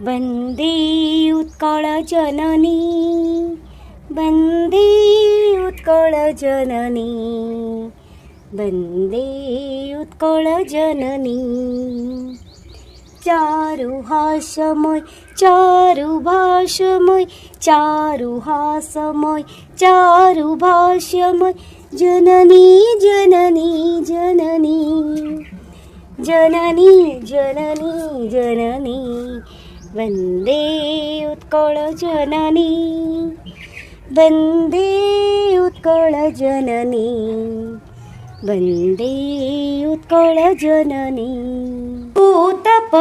वन्दे उत्कलजननी वन्दे उत्कलजननी वन्दे उत्कलजननी चारुहासमय चारुभाषमय चारुहासमय चारुभाष्यमय जननी जननी जननी जननी जननी जननी वन्दे उत्कलजननी वन्दे उत्कलजननी वन्दे उत्कलजननी पूतपयोधिविधौत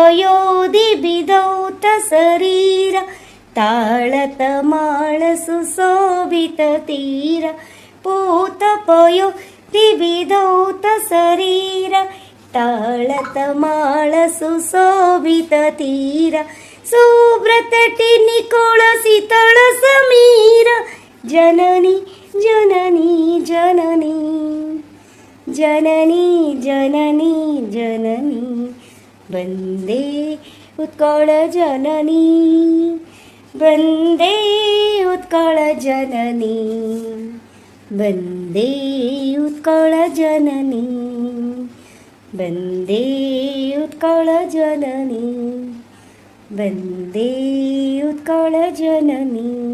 शरीर ताळतमाळ सुशोभित तीर पूतपयोधिविधौत शरीर ताळतमाळ सुशोभित तीर सुब्रतटी निकोळ शीतळ समीर जननी जननी जननी जननी जननी जननी वन्दे उत्कलजननी वन्दे उत्कलजननी वन्दे उत्कलजननी वन्दे उत्कलजननी वन्दे उत्कलजननी।